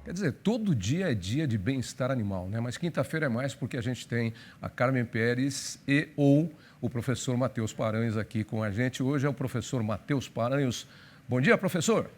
Quer dizer, todo dia é dia de bem-estar animal, né? Mas quinta-feira é mais porque a gente tem a Carmen Pérez e ou o professor Matheus Paranhos aqui com a gente. Hoje é o professor Matheus Paranhos. Bom dia, professor.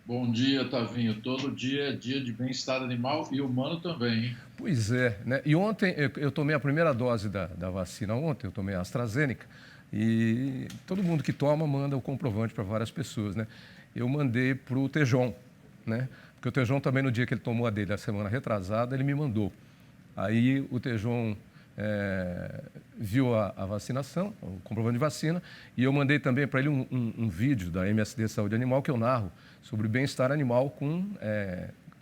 Bom dia, Tavinho. Todo dia é dia de bem-estar animal e humano também, hein? Pois é, né? E ontem eu tomei a primeira dose da vacina ontem, eu tomei a AstraZeneca, e todo mundo que toma manda o comprovante para várias pessoas, né? Eu mandei para o Tejon, né? Porque o Tejon também, no dia que ele tomou a dele, a semana retrasada, ele me mandou. Aí o Tejon viu a vacinação, o comprovante de vacina, e eu mandei também para ele um vídeo da MSD Saúde Animal que eu narro sobre bem-estar animal com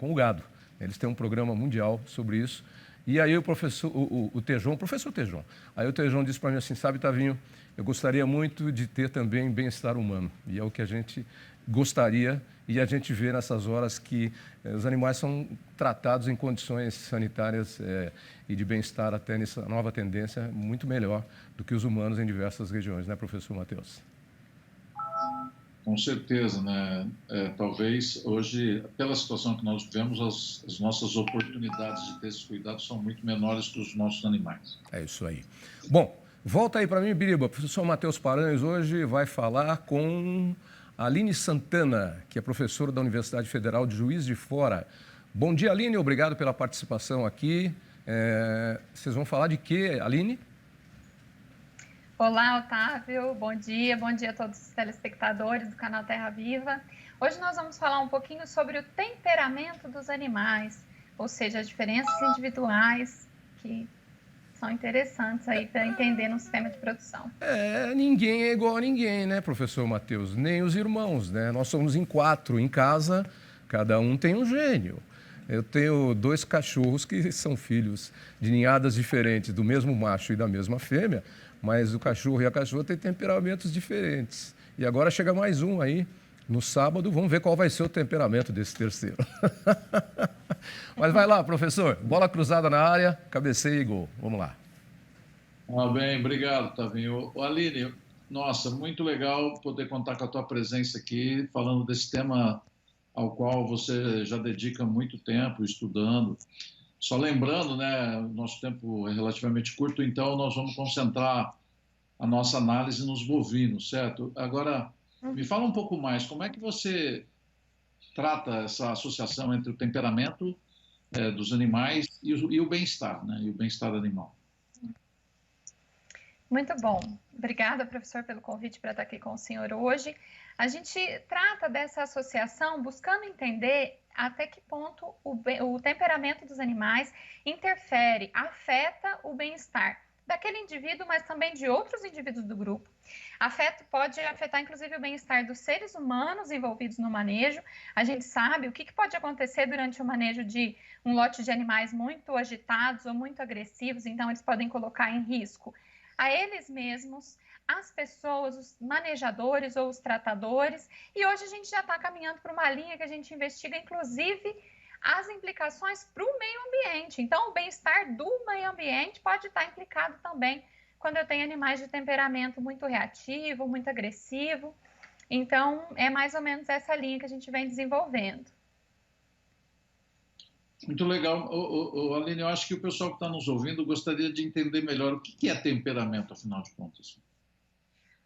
o gado. Eles têm um programa mundial sobre isso. E aí o professor, o Tejon, o professor Tejon, aí o Tejon disse para mim assim, sabe, Tavinho, eu gostaria muito de ter também bem-estar humano. E é o que a gente gostaria, e a gente vê nessas horas que os animais são tratados em condições sanitárias e de bem-estar, até nessa nova tendência, muito melhor do que os humanos em diversas regiões, né, professor Matheus? Com certeza, né? Talvez hoje, pela situação que nós vivemos, as nossas oportunidades de ter esses cuidados são muito menores que os nossos animais. É isso aí. Bom, volta aí para mim, Biriba. O professor Matheus Paranhos hoje vai falar com a Aline Santana, que é professora da Universidade Federal de Juiz de Fora. Bom dia, Aline. Obrigado pela participação aqui. Vocês vão falar de quê, Aline? Olá, Otávio. Bom dia a todos os telespectadores do canal Terra Viva. Hoje nós vamos falar um pouquinho sobre o temperamento dos animais, ou seja, as diferenças individuais que são interessantes aí para entender no sistema de produção. Ninguém é igual a ninguém, né, professor Matheus? Nem os irmãos, né? Nós somos em 4 em casa, cada um tem um gênio. Eu tenho 2 cachorros que são filhos de ninhadas diferentes, do mesmo macho e da mesma fêmea, mas o cachorro e a cachorra têm temperamentos diferentes. E agora chega mais um aí, no sábado, vamos ver qual vai ser o temperamento desse terceiro. Mas vai lá, professor, bola cruzada na área, cabeceio e gol. Vamos lá. Bem, obrigado, Tavinho. Aline, nossa, muito legal poder contar com a tua presença aqui, falando desse tema ao qual você já dedica muito tempo estudando. Só lembrando, né, o nosso tempo é relativamente curto, então nós vamos concentrar a nossa análise nos bovinos, certo? Agora, me fala um pouco mais, como é que você trata essa associação entre o temperamento dos animais e o bem-estar, né? E o bem-estar animal. Muito bom. Obrigada, professor, pelo convite para estar aqui com o senhor hoje. A gente trata dessa associação buscando entender até que ponto o temperamento dos animais interfere, afeta o bem-estar daquele indivíduo, mas também de outros indivíduos do grupo. Pode afetar, inclusive, o bem-estar dos seres humanos envolvidos no manejo. A gente sabe o que pode acontecer durante o manejo de um lote de animais muito agitados ou muito agressivos, então eles podem colocar em risco a eles mesmos, as pessoas, os manejadores ou os tratadores. E hoje a gente já está caminhando para uma linha que a gente investiga, inclusive, as implicações para o meio ambiente. Então, o bem-estar do meio ambiente pode estar implicado também quando eu tenho animais de temperamento muito reativo, muito agressivo. Então, é mais ou menos essa linha que a gente vem desenvolvendo. Muito legal. Aline, eu acho que o pessoal que está nos ouvindo gostaria de entender melhor o que é temperamento, afinal de contas.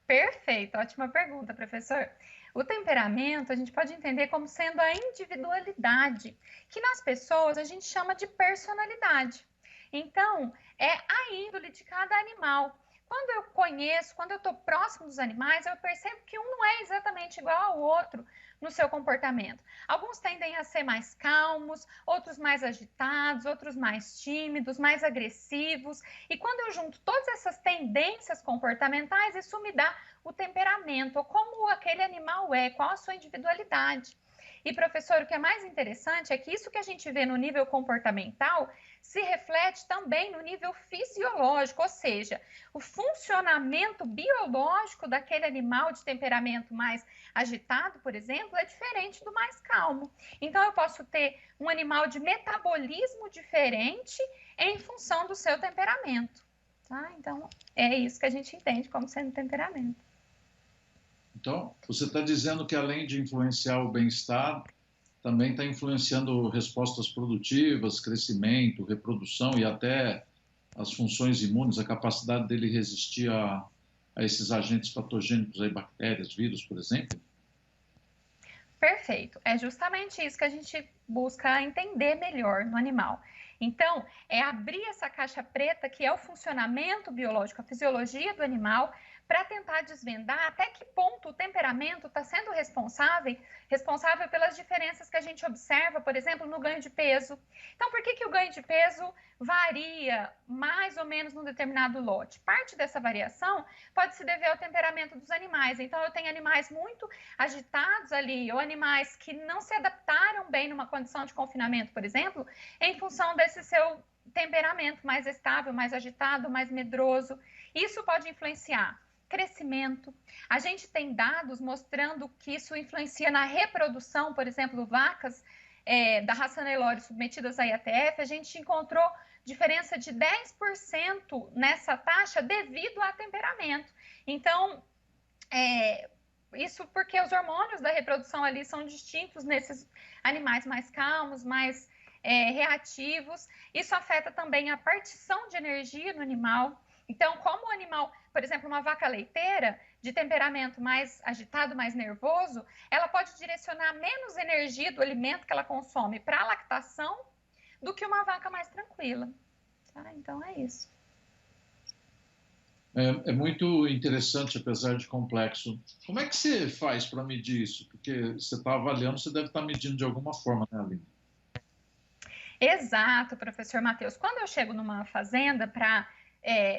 Perfeito, ótima pergunta, professor. O temperamento a gente pode entender como sendo a individualidade, que nas pessoas a gente chama de personalidade. Então, é a índole de cada animal. Quando eu conheço, quando eu estou próximo dos animais, eu percebo que um não é exatamente igual ao outro no seu comportamento. Alguns tendem a ser mais calmos, outros mais agitados, outros mais tímidos, mais agressivos. E quando eu junto todas essas tendências comportamentais, isso me dá o temperamento, ou como aquele animal é, qual a sua individualidade. E, professor, o que é mais interessante é que isso que a gente vê no nível comportamental se reflete também no nível fisiológico, ou seja, o funcionamento biológico daquele animal de temperamento mais agitado, por exemplo, é diferente do mais calmo. Então, eu posso ter um animal de metabolismo diferente em função do seu temperamento. Tá? Então, é isso que a gente entende como sendo temperamento. Então, você está dizendo que além de influenciar o bem-estar, também está influenciando respostas produtivas, crescimento, reprodução e até as funções imunes, a capacidade dele resistir a esses agentes patogênicos, aí, bactérias, vírus, por exemplo? Perfeito. É justamente isso que a gente busca entender melhor no animal. Então, é abrir essa caixa preta, que é o funcionamento biológico, a fisiologia do animal, para tentar desvendar até que ponto o temperamento está sendo responsável pelas diferenças que a gente observa, por exemplo, no ganho de peso. Então, por que o ganho de peso varia mais ou menos num determinado lote? Parte dessa variação pode se dever ao temperamento dos animais. Então, eu tenho animais muito agitados ali, ou animais que não se adaptaram bem numa condição de confinamento, por exemplo, em função desse seu temperamento mais estável, mais agitado, mais medroso. Isso pode influenciar crescimento. A gente tem dados mostrando que isso influencia na reprodução, por exemplo, vacas da raça Nelore submetidas à IATF, a gente encontrou diferença de 10% nessa taxa devido a temperamento. Então, isso porque os hormônios da reprodução ali são distintos nesses animais mais calmos, mais reativos. Isso afeta também a partição de energia no animal. Então, como o animal, por exemplo, uma vaca leiteira, de temperamento mais agitado, mais nervoso, ela pode direcionar menos energia do alimento que ela consome para a lactação do que uma vaca mais tranquila. Tá? Então, é isso. É muito interessante, apesar de complexo. Como é que você faz para medir isso? Porque você está avaliando, você deve estar medindo de alguma forma, né, Aline? Exato, professor Matheus. Quando eu chego numa fazenda para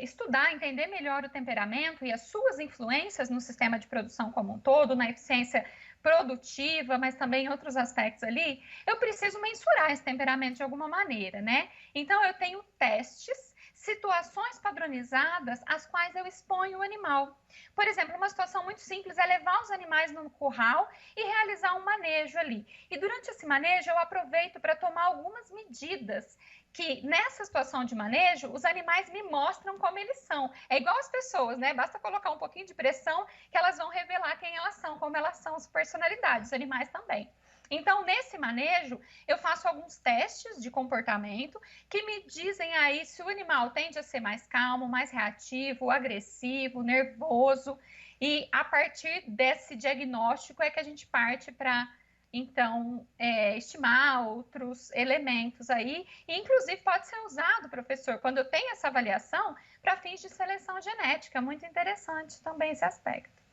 estudar, entender melhor o temperamento e as suas influências no sistema de produção como um todo, na eficiência produtiva, mas também em outros aspectos ali, eu preciso mensurar esse temperamento de alguma maneira, né? Então, eu tenho testes, situações padronizadas às quais eu exponho o animal. Por exemplo, uma situação muito simples é levar os animais no curral e realizar um manejo ali. E durante esse manejo, eu aproveito para tomar algumas medidas que nessa situação de manejo, os animais me mostram como eles são. É igual as pessoas, né? Basta colocar um pouquinho de pressão que elas vão revelar quem elas são, como elas são, as personalidades, os animais também. Então, nesse manejo, eu faço alguns testes de comportamento que me dizem aí se o animal tende a ser mais calmo, mais reativo, agressivo, nervoso. E a partir desse diagnóstico é que a gente parte para então, estimar outros elementos aí, e inclusive pode ser usado, professor, quando eu tenho essa avaliação, para fins de seleção genética. Muito interessante também esse aspecto.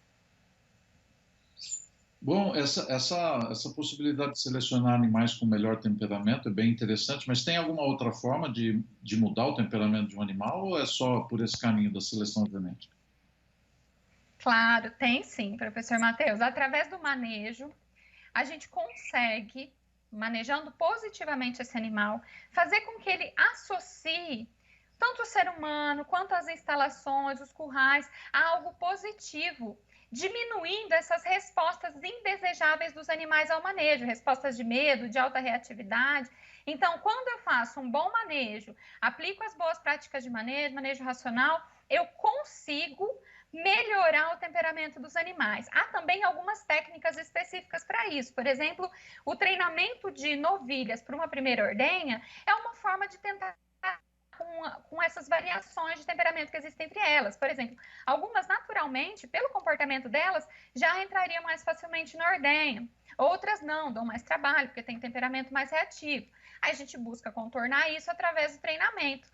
Bom, essa possibilidade de selecionar animais com melhor temperamento é bem interessante, mas tem alguma outra forma de mudar o temperamento de um animal ou é só por esse caminho da seleção genética? Claro, tem sim, professor Matheus. Através do manejo, a gente consegue, manejando positivamente esse animal, fazer com que ele associe tanto o ser humano quanto as instalações, os currais, a algo positivo, diminuindo essas respostas indesejáveis dos animais ao manejo, respostas de medo, de alta reatividade. Então, quando eu faço um bom manejo, aplico as boas práticas de manejo, manejo racional, eu consigo melhorar o temperamento dos animais. Há também algumas técnicas específicas para isso. Por exemplo, o treinamento de novilhas para uma primeira ordenha é uma forma de tentar com essas variações de temperamento que existem entre elas. Por exemplo, algumas naturalmente, pelo comportamento delas, já entrariam mais facilmente na ordenha. Outras não, dão mais trabalho, porque tem temperamento mais reativo. Aí a gente busca contornar isso através do treinamento.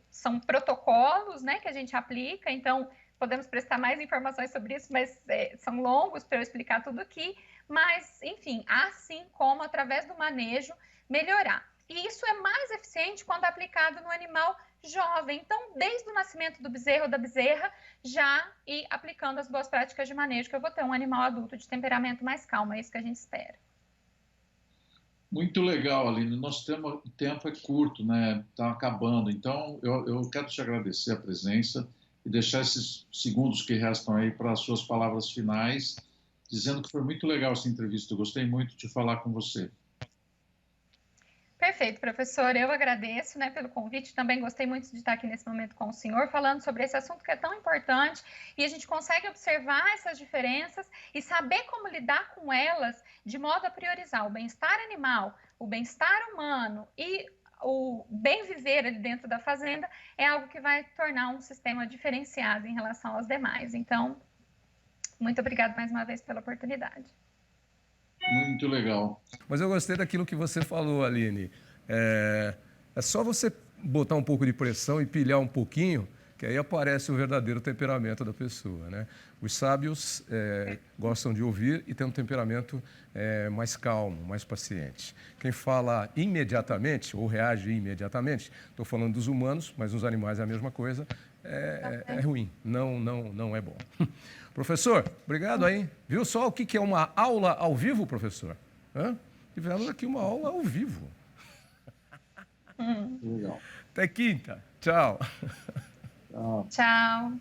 São protocolos, né, que a gente aplica, então podemos prestar mais informações sobre isso, mas são longos para eu explicar tudo aqui. Mas, enfim, assim como através do manejo melhorar. E isso é mais eficiente quando aplicado no animal jovem. Então, desde o nascimento do bezerro ou da bezerra, já ir aplicando as boas práticas de manejo, que eu vou ter um animal adulto de temperamento mais calmo, é isso que a gente espera. Muito legal, Aline. Nosso tempo é curto, né? Está acabando. Então, eu quero te agradecer a presença e deixar esses segundos que restam aí para as suas palavras finais, dizendo que foi muito legal essa entrevista. Eu gostei muito de falar com você. Perfeito, professor. Eu agradeço, né, pelo convite. Também gostei muito de estar aqui nesse momento com o senhor, falando sobre esse assunto que é tão importante e a gente consegue observar essas diferenças e saber como lidar com elas de modo a priorizar o bem-estar animal, o bem-estar humano e o bem viver ali dentro da fazenda é algo que vai tornar um sistema diferenciado em relação aos demais. Então, muito obrigada mais uma vez pela oportunidade. Muito legal. Mas eu gostei daquilo que você falou, Aline. É só você botar um pouco de pressão e pilhar um pouquinho, que aí aparece o verdadeiro temperamento da pessoa, né? Os sábios gostam de ouvir e têm um temperamento mais calmo, mais paciente. Quem fala imediatamente ou reage imediatamente, estou falando dos humanos, mas nos animais é a mesma coisa, é ruim, não é bom. Professor, obrigado aí. Viu só o que é uma aula ao vivo, professor? Tivemos aqui uma aula ao vivo. Legal. Até quinta. Tchau. Tchau. Tchau.